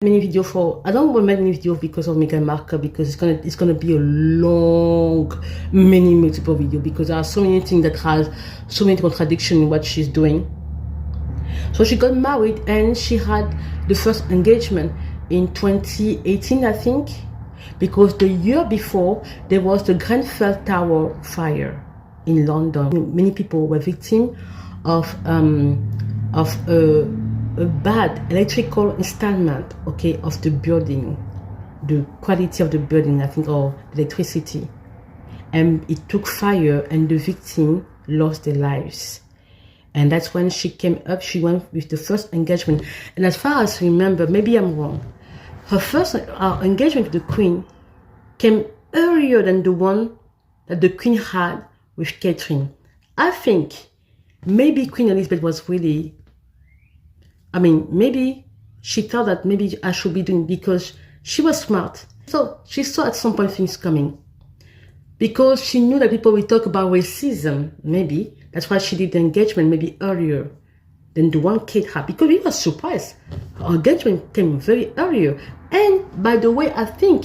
Many video for I don't want to make many video because of Meghan Markle, because it's gonna be a long multiple video, because there are so many things that has so many contradictions in what she's doing. So she got married and she had the first engagement in 2018, I think, because the year before there was the Grenfell Tower fire in London. Many people were victims of a bad electrical installment, okay, of the building, the quality of the building, I think, or electricity, and it took fire and the victim lost their lives. And that's when she came up. She went with the first engagement, and as far as I remember, maybe I'm wrong, her first engagement with the Queen came earlier than the one that the Queen had with Catherine. I think maybe Queen Elizabeth was really, maybe she thought that maybe I should be doing, because she was smart. So she saw at some point things coming, because she knew that people will talk about racism. Maybe that's why she did the engagement maybe earlier than the one Kate had, because we were surprised. Her engagement came very earlier. And by the way, I think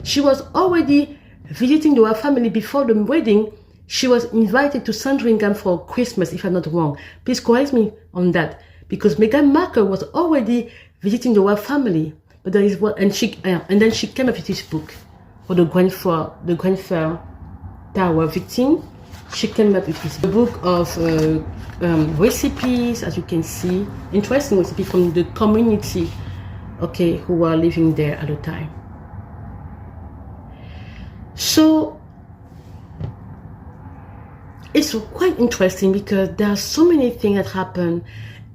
she was already visiting the royal family before the wedding. She was invited to Sandringham for Christmas, if I'm not wrong. Please correct me on that, because Meghan Markle was already visiting the royal family. But there is one, and then she came up with this book for the Grenfell Tower victim. She came up with this book of recipes, as you can see, interesting recipe from the community, okay, who were living there at the time. So it's quite interesting, because there are so many things that happen,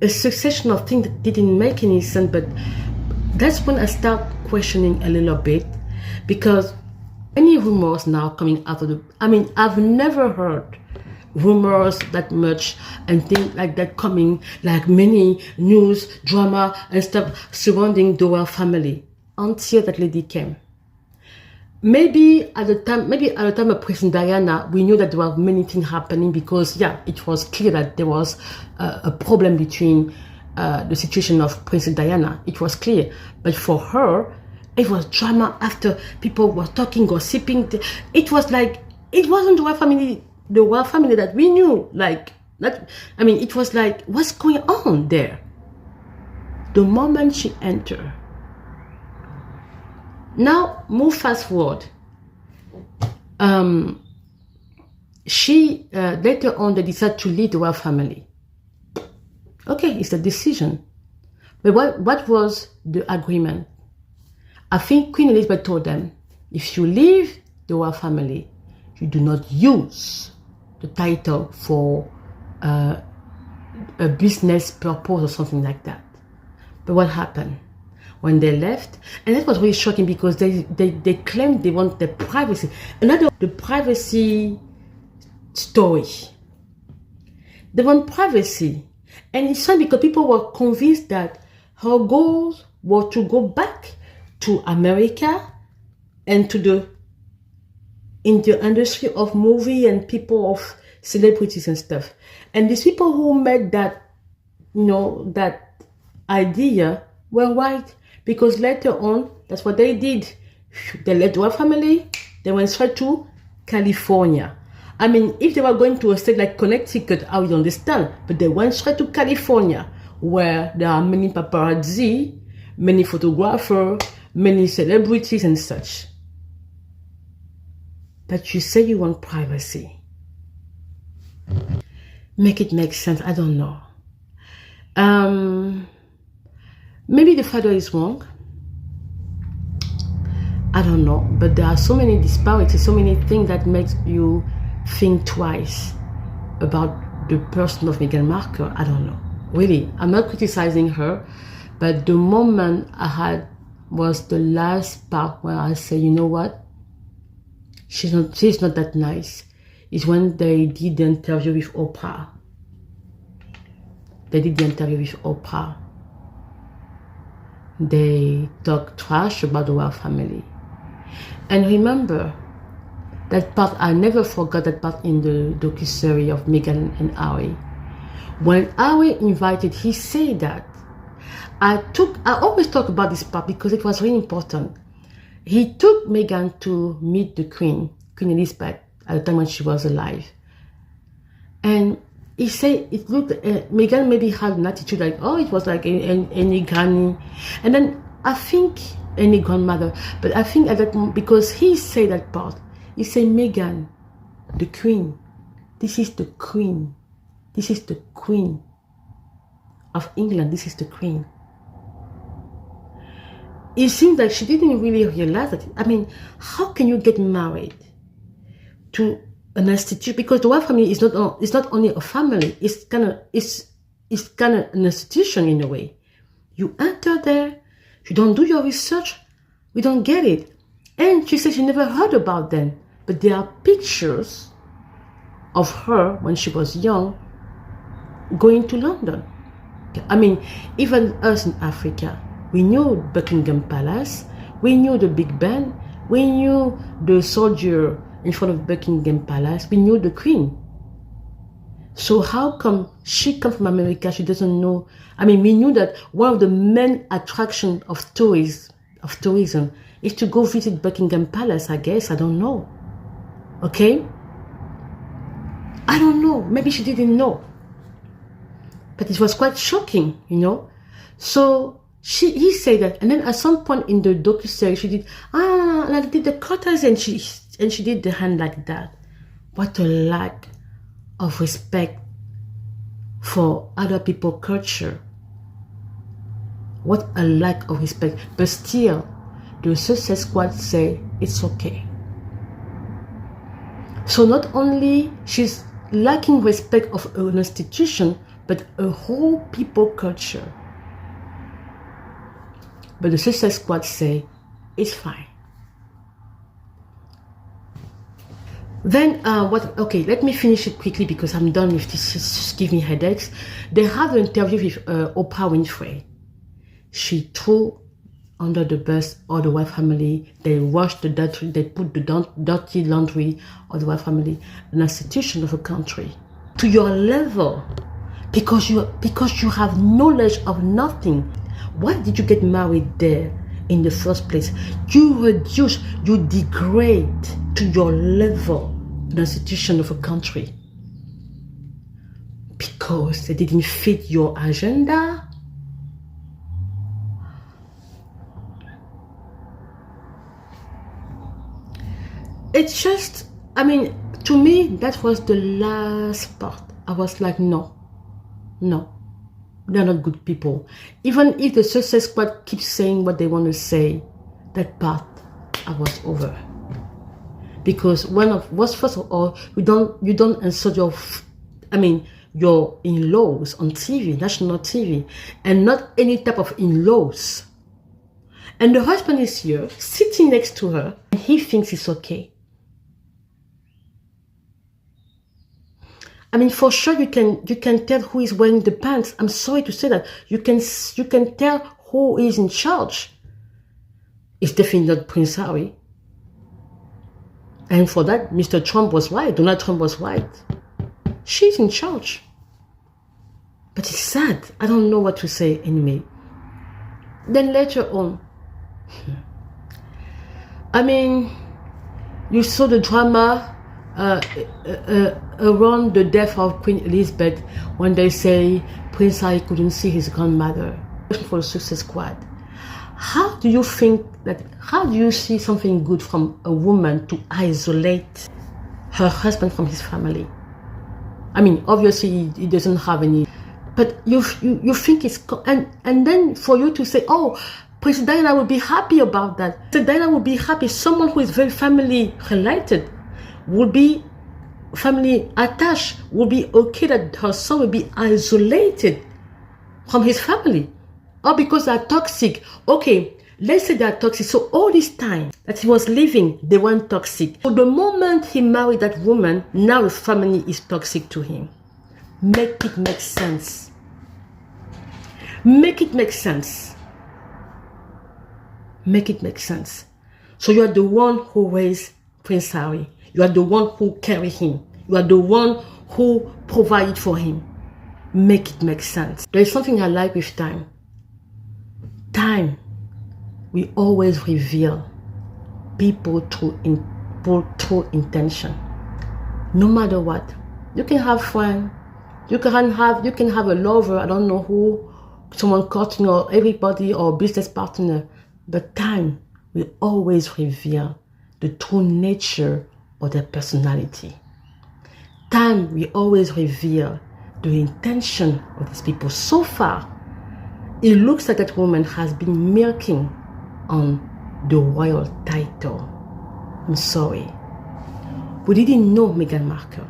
a succession of things that didn't make any sense. But that's when I start questioning a little bit, because any rumors now coming out of I've never heard rumors that much and things like that coming, like many news, drama and stuff surrounding the royal family, until that lady came. Maybe at the time of Princess Diana, we knew that there were many things happening, because it was clear that there was a problem between the situation of Princess Diana. It was clear. But for her, it was drama after people were talking, gossiping. It was like, it wasn't the royal family that we knew. Like that, it was like, what's going on there? The moment she entered. Now, move fast forward. She later on, they decided to leave the royal family. Okay, it's a decision. But what was the agreement? I think Queen Elizabeth told them, if you leave the royal family, you do not use the title for a business purpose or something like that. But what happened? When they left, and that was really shocking, because they claimed they want the privacy. Another, the privacy story. They want privacy. And it's funny, because people were convinced that her goals were to go back to America and to in the industry of movie and people, of celebrities and stuff. And these people who made that, that idea were right. Because later on, that's what they did. They left the royal family, they went straight to California. If they were going to a state like Connecticut, I would understand. But they went straight to California, where there are many paparazzi, many photographers, many celebrities and such. But you say you want privacy. Make it make sense, I don't know. Maybe the father is wrong. I don't know. But there are so many disparities, so many things that makes you think twice about the person of Meghan Markle. I don't know. Really, I'm not criticizing her. But the moment I had was the last part where I say, you know what? She's not that nice. It's when they did the interview with Oprah. They did the interview with Oprah. They talk trash about the royal family. And remember, that part, I never forgot that part in the docuseries of Meghan and Harry. When Harry invited, he said that I always talk about this part because it was really important. He took Meghan to meet the Queen Elizabeth, at the time when she was alive. And he said it looked, Meghan maybe had an attitude like, oh, it was like any granny. And then I think any grandmother, but I think at that moment, because he said that part, he said, Meghan, the Queen, this is the Queen. This is the Queen of England. This is the Queen. It seems like she didn't really realize that. I mean, how can you get married to an institution? Because the royal family is not only a family. It's kind of an institution in a way. You enter there, you don't do your research, we don't get it. And she said she never heard about them, but there are pictures of her when she was young going to London. I mean, even us in Africa, we knew Buckingham Palace, we knew the Big Ben, we knew the soldier in front of Buckingham Palace, we knew the Queen. So how come she comes from America, she doesn't know? I mean, we knew that one of the main attractions of tourism is to go visit Buckingham Palace, I guess, I don't know. Okay? I don't know, maybe she didn't know. But it was quite shocking, you know? So he said that, and then at some point in the docuseries, she did, like did the cutters, and she did the hand like that. What a lack of respect for other people's culture. What a lack of respect. But still, the Success Squad say it's okay. So not only she's lacking respect of an institution, but a whole people culture. But the Success Squad say it's fine. Then okay, let me finish it quickly because I'm done with this. It's just giving me headaches. They have an interview with Oprah Winfrey. She threw under the bus all the royal family. They washed the dirty, they put the dirty laundry of the royal family, an institution of a country, to your level, because you have knowledge of nothing. Why did you get married there in the first place? You reduce, you degrade to your level an institution of a country because they didn't fit your agenda. It's just, I mean, to me, that was the last part. I was like, no, they're not good people. Even if the Success Squad keeps saying what they want to say, that part, I was over. Because first of all, you don't insult your in-laws on TV, national TV, and not any type of in-laws. And the husband is here, sitting next to her, and he thinks it's okay. I mean, for sure you can tell who is wearing the pants. I'm sorry to say that. You can tell who is in charge. It's definitely not Prince Harry. And for that, Mr. Trump was right. Donald Trump was right. She's in charge. But it's sad. I don't know what to say anyway. Then later on, I mean, you saw the drama around the death of Queen Elizabeth when they say Prince Harry couldn't see his grandmother. For the Success Squad, how do you see something good from a woman to isolate her husband from his family? I mean, obviously he doesn't have any, but you think it's, and then for you to say, oh, Princess Diana will be happy about that. Princess Diana will be happy. Someone who is very family related will be family attached, will be okay that her son will be isolated from his family. Or because they are toxic. Okay, let's say they are toxic. So all this time that he was living, they weren't toxic. So the moment he married that woman, now his family is toxic to him. Make it make sense. Make it make sense. Make it make sense. So you are the one who raised Prince Harry. You are the one who carried him. You are the one who provided for him. Make it make sense. There is something I like with time. time we always reveal people through intention. No matter what, you can have friends, you can have a lover, I don't know who, someone courting or everybody or business partner, but time will always reveal the true nature of their personality. Time will always reveal the intention of these people. So far, it looks like that woman has been milking on the royal title. I'm sorry. We didn't know Meghan Markle,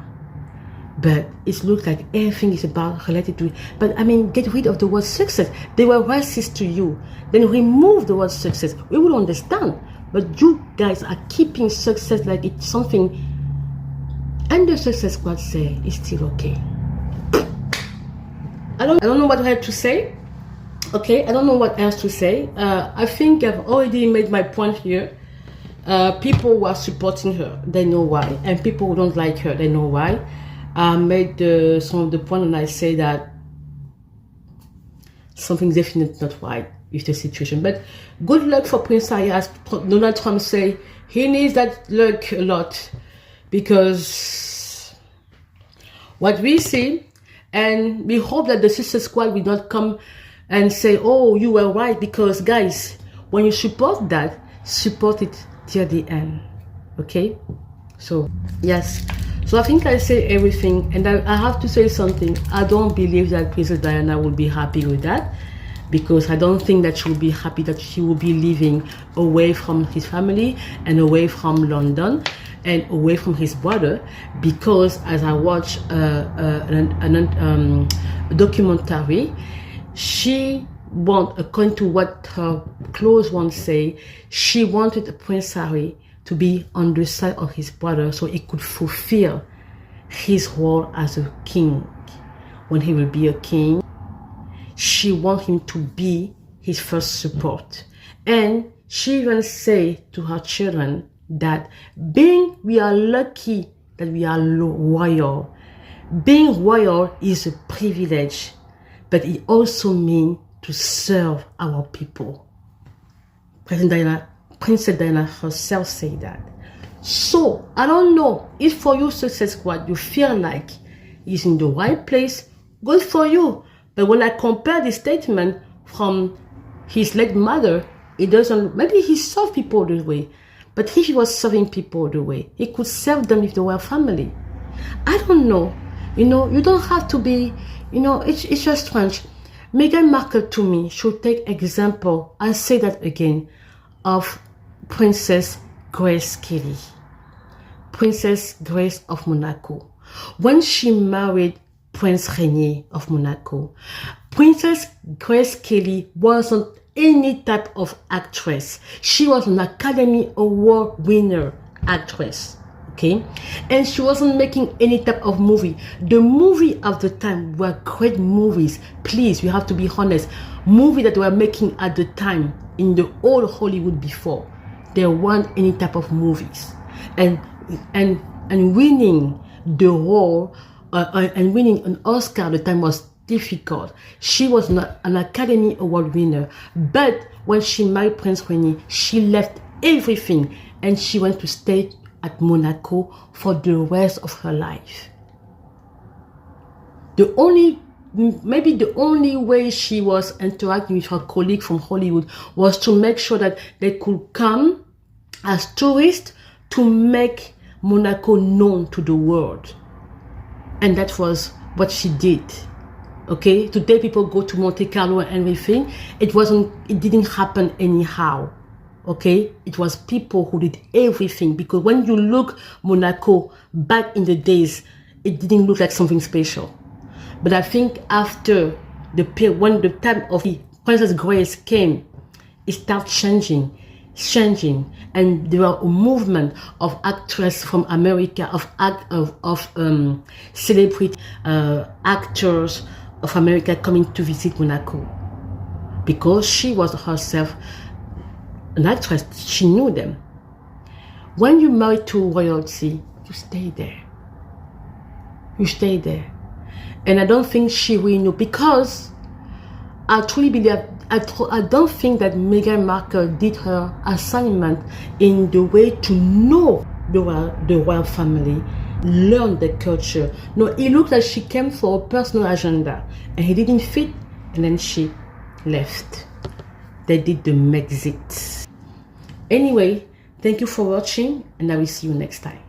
but it looks like everything is about related to it. But I mean, get rid of the word success. They were racist to you. Then remove the word success. We will understand. But you guys are keeping success like it's something, and the success squad say it's still okay. I don't know what I have to say. Okay, I don't know what else to say. I think I've already made my point here. People who are supporting her, they know why, and people who don't like her, they know why. I made some of the point, and I say that something's definitely not right with the situation. But good luck for Prince Harry, as Donald Trump say. He needs that luck a lot, because what we see, and we hope that the sister squad will not come and say, oh, you were right, because guys, when you support that, support it till the end. Okay, so yes, so I think I say everything, and I have to say something. I don't believe that Princess Diana will be happy with that, because I don't think that she will be happy that she will be living away from his family and away from London and away from his brother, because as I watch a documentary, she want, according to what her close ones say, she wanted Prince Harry to be on the side of his brother so he could fulfill his role as a king. When he will be a king, she wants him to be his first support. And she even say to her children that we are lucky that we are royal. Being royal is a privilege, but it also means to serve our people. Princess Diana herself said that. So, I don't know if for you, Success Squad, you feel like he's in the right place, good for you. But when I compare the statement from his late mother, it doesn't, maybe he served people the way, but if he was serving people the way, he could serve them if they were family. I don't know. You know, you don't have to be, you know, it's just strange. Meghan Markle, to me, should take example, I say that again, of Princess Grace Kelly. Princess Grace of Monaco. When she married Prince Rainier of Monaco, Princess Grace Kelly wasn't any type of actress. She was an Academy Award winner actress. Okay, and she wasn't making any type of movie. The movie of the time were great movies. Please, we have to be honest. Movie that they were making at the time in the old Hollywood before, there weren't any type of movies. And winning the role and winning an Oscar at the time was difficult. She was not an Academy Award winner, but when she married Prince Rainier, she left everything and she went to stay at Monaco for the rest of her life. Maybe the only way she was interacting with her colleague from Hollywood was to make sure that they could come as tourists to make Monaco known to the world. And that was what she did. Okay, today people go to Monte Carlo and everything. It didn't happen anyhow. Okay, it was people who did everything, because when you look Monaco back in the days, it didn't look like something special. But I think after when the time of Princess Grace came, it started changing, and there was a movement of actresses from America, of celebrity actors of America coming to visit Monaco, because she was herself an actress. She knew them. When you marry to royalty, you stay there. You stay there. And I don't think she will know, because I truly believe I don't think that Meghan Markle did her assignment in the way to know the royal family, learn the culture. No, it looked like she came for a personal agenda and he didn't fit, and then she left. They did the Megxit. Anyway, thank you for watching, and I will see you next time.